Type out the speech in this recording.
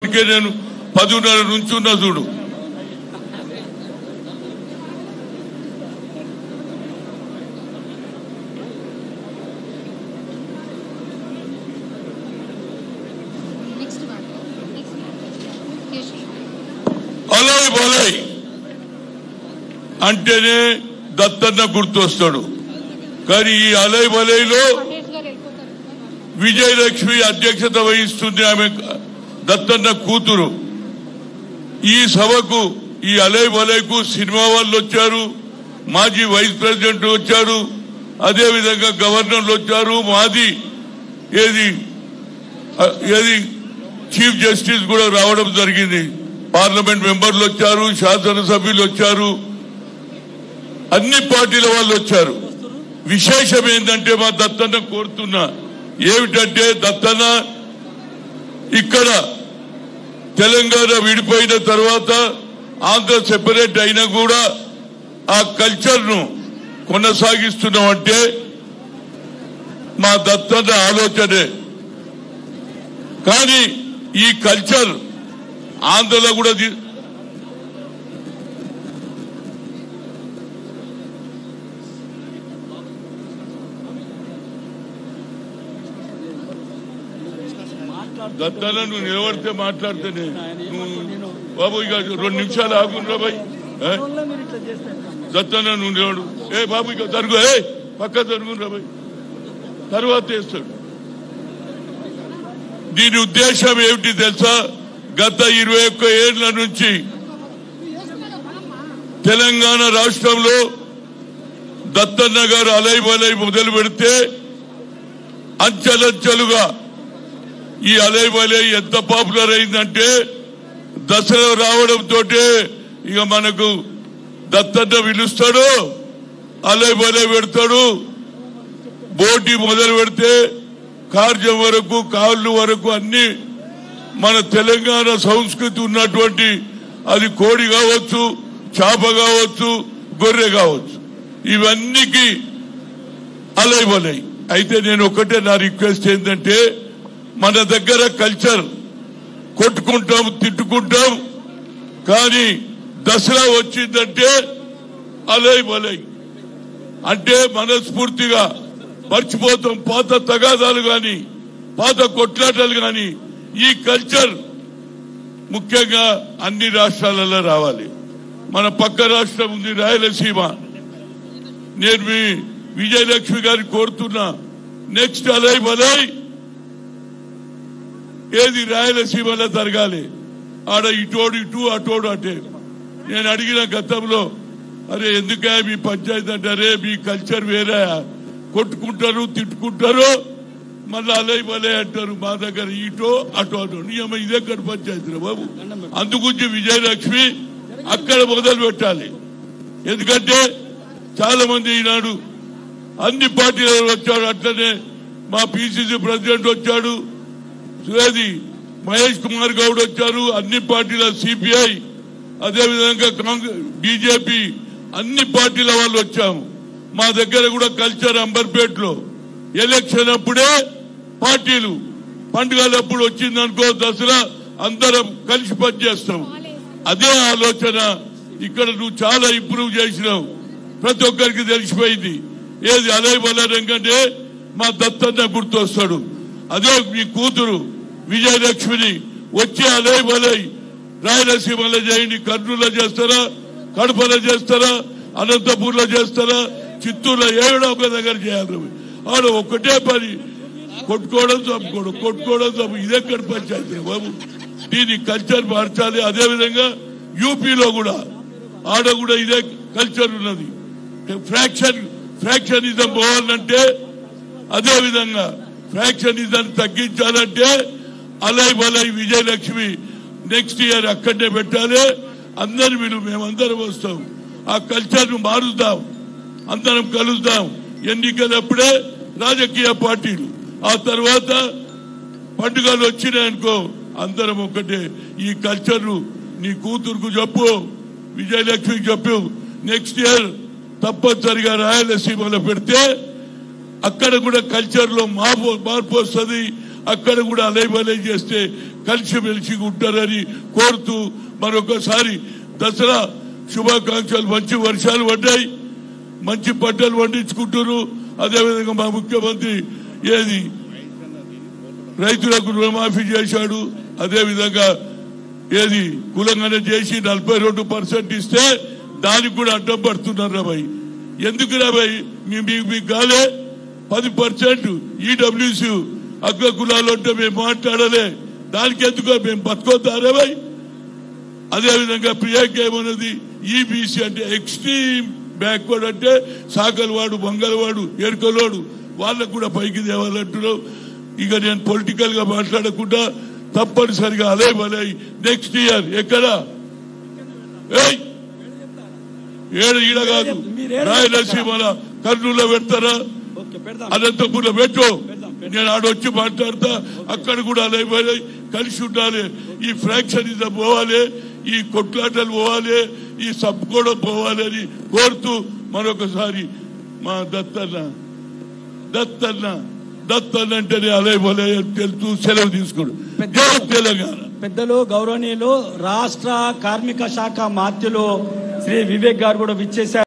ఇప్పటికే నేను 10:30 నుంచి ఉన్నా చూడు. అలయ్ బలయ్ అంటేనే దత్తన్న గుర్తొస్తాడు. కానీ ఈ అలయ్ బలయ్లో విజయలక్ష్మి అధ్యక్షత వహిస్తుంది. ఆమె దత్తన్న కూతురు. ఈ సభకు ఈ అలయ్ బలయ్కు సినిమా వాళ్ళు వచ్చారు, మాజీ వైస్ ప్రెసిడెంట్ వచ్చారు, అదేవిధంగా గవర్నర్లు వచ్చారు, మాది ఏది చీఫ్ జస్టిస్ కూడా రావడం జరిగింది, పార్లమెంట్ మెంబర్లు వచ్చారు, శాసనసభ్యులు వచ్చారు, అన్ని పార్టీల వాళ్ళు వచ్చారు. విశేషం ఏంటంటే మా దత్తన్న కోరుతున్నా ఏమిటంటే, దత్తన్న ఇక్కడ తెలంగాణ విడిపోయిన తర్వాత ఆంధ్ర సెపరేట్ అయినా కూడా ఆ కల్చర్ ను కొనసాగిస్తున్నామంటే మా దత్తన్న ఆలోచనే. కానీ ఈ కల్చర్ ఆంధ్రలో కూడా దత్తన్న నువ్వు నిలబడితే మాట్లాడితేనే బాబు ఇక 2 నిమిషాలు ఆగుండ్రా బాయ్. దత్తన్న నువ్వు నిలబడు. బాబు ఇక జరుగు, పక్క జరుగుండ్రా బాయ్, తర్వాత వేస్తాడు. దీని ఉద్దేశం ఏమిటి తెలుసా? గత 21 ఏళ్ల నుంచి తెలంగాణ రాష్ట్రంలో దత్తన్న గారు అలయ్ బలయ్ మొదలు పెడితే అంచెలంచెలుగా ఈ అలయ్ బలయ్ ఎంత పాపులర్ అయిందంటే దసరా రావడంతో ఇక మనకు దత్తన్న పిలుస్తాడు, అలయ్ బలయ్ పెడతాడు. బోటి మొదలు పెడితే కార్యం వరకు, కాళ్ళు వరకు అన్ని మన తెలంగాణ సంస్కృతి ఉన్నటువంటి, అది కోడి కావచ్చు, చేప కావచ్చు, గొర్రె కావచ్చు, ఇవన్నీకి అలయ్ బలయ్. అయితే నేను ఒకటే నా రిక్వెస్ట్ ఏంటంటే, మన దగ్గర కల్చర్ కొట్టుకుంటాం, తిట్టుకుంటాం, కానీ దసరా వచ్చిందంటే అలయ్ బలయ్ అంటే మనస్ఫూర్తిగా మర్చిపోతాం. పాత తగాదాలు గాని, పాత కొట్లాటలు గాని, ఈ కల్చర్ ముఖ్యంగా అన్ని రాష్ట్రాలలో రావాలి. మన పక్క రాష్ట్రం ఉంది రాయలసీమ. నేను మీ విజయలక్ష్మి గారిని కోరుతున్నా, నెక్స్ట్ అలయ్ బలయ్ రాయలసీమలో జరగాలి. ఆడ ఇటోడు ఇటు, అటోడు అటే. నేను అడిగిన గతంలో, అరే ఎందుకే మీ పంచాయతీ అంటే, అరే మీ కల్చర్ వేరే, కొట్టుకుంటారు, తిట్టుకుంటారు, మళ్ళీ అలయ్ బలయ్ అంటారు. మా దగ్గర ఇటో అటో అటో నియమ ఇదెక్కడ పంచాయతీ బాబు. అందుగురించి విజయలక్ష్మి అక్కడ మొదలు పెట్టాలి. ఎందుకంటే చాలా మంది ఈనాడు అన్ని పార్టీలలో వచ్చాడు. అట్లనే మా పిసిసి ప్రెసిడెంట్ వచ్చాడు, మహేష్ కుమార్ గౌడ్ వచ్చారు, అన్ని పార్టీల సిపిఐ, అదేవిధంగా కాంగ్రెస్, బీజేపీ, అన్ని పార్టీల వాళ్ళు వచ్చాము. మా దగ్గర కూడా కల్చర్ అంబర్పేటలో ఎలక్షన్ అప్పుడే పార్టీలు, పండుగలప్పుడు వచ్చిందనుకో దసరా అందరం కలిసి పనిచేస్తాం. అదే ఆలోచన ఇక్కడ నువ్వు చాలా ఇంప్రూవ్ చేసినావు, ప్రతి ఒక్కరికి తెలిసిపోయింది. అలయ్ బలయ్ ఎందుకంటే మా దత్తన్న గుర్తొస్తాడు. అదే మీ కూతురు విజయలక్ష్మిని వచ్చే అలయ్ బలయ్ రాయలసీమలో చేయండి. కర్నూలులో చేస్తారా, కడపలో చేస్తారా, అనంతపూర్లో చేస్తారా, చిత్తూరులో ఏడో ఒక దగ్గర చేయాలి. ఆడ ఒక్కటే పని, కొట్టుకోవడం చంపుకోవడం, కొట్టుకోవడం చంపు. ఇదెక్కడ పంచాయతీ బాబు. దీని కల్చర్ మార్చాలి. అదేవిధంగా యూపీలో కూడా ఆడ కూడా ఇదే కల్చర్ ఉన్నది. ఫ్రాక్షనిజం పోవాలంటే, అదేవిధంగా ఫ్రాక్షనిజం తగ్గించాలంటే అలయ్ బలయ్ విజయలక్ష్మి నెక్స్ట్ ఇయర్ అక్కడనే పెట్టాలి. అందరి మేమందరం వస్తాం, ఆ కల్చర్ ను మారుద్దాం, అందరం కలుద్దాం. ఎన్నికలప్పుడే రాజకీయ పార్టీలు, ఆ తర్వాత పండుగలు వచ్చినాయనుకో అందరం ఒకటే. ఈ కల్చర్ నీ కూతురుకు చెప్పు, విజయలక్ష్మికి చెప్పు, నెక్స్ట్ ఇయర్ తప్పనిసరిగా రాయలసీమలో పెడితే అక్కడ కూడా కల్చర్ లో మార్పు వస్తుంది. అక్కడ కూడా అలయ్ బలయ్ చేస్తే కలిసిమెలిసి ఉంటారని కోరుతూ మరొకసారి దసరా శుభాకాంక్షలు. మంచి వర్షాలు పడ్డాయి, మంచి పంటలు పండించుకుంటారు. అదేవిధంగా మా ముఖ్యమంత్రి రైతులకు రుణమాఫీ చేశాడు. అదేవిధంగా కులంగానే చేసి 42% ఇస్తే దానికి కూడా అడ్డం పడుతున్నారు రాబాయి. ఎందుకు రాబాయి? మీకు కాలే 10% ఈడబ్ల్యూసీ అగ్ర కులాలు అంటే మేము మాట్లాడలే, దానికి ఎందుకో మేము బతుకొద్దారే బాయ్. అదేవిధంగా ప్రియాంక ఏమన్నది, ఈబీసీ అంటే ఎక్స్ట్రీమ్ బ్యాక్వర్డ్, అంటే సాకలవాడు, మంగళవాడు, ఎరుకలోడు వాళ్ళకు కూడా పైకి తేవాలంటున్నావు. ఇక నేను పొలిటికల్ గా మాట్లాడకుండా తప్పనిసరిగా అలే బలై నెక్స్ట్ ఇయర్ ఎక్కడ ఈడ కాదు రాయలసీమల కర్నూలులో పెడతారా, అనంతపురంలో పెట్టు, నేను ఆడొచ్చి మాట్లాడతా. అక్కడ కూడా అలే బలై కలిసి ఉండాలి. ఈ ఫ్రాక్షనిజం పోవాలి, ఈ కొట్లాటలు పోవాలి, ఈ సబ్కోవడం పోవాలి అని కోరుతూ మరొకసారి మా దత్తన్న అంటేనే అలే బలే తెలుతూ సెలవు తీసుకోడు. తెలంగాణ పెద్దలు గౌరవనీయులు రాష్ట్ర కార్మిక శాఖ మాత్యులు శ్రీ వివేక్ గారు కూడా విచ్చేశారు.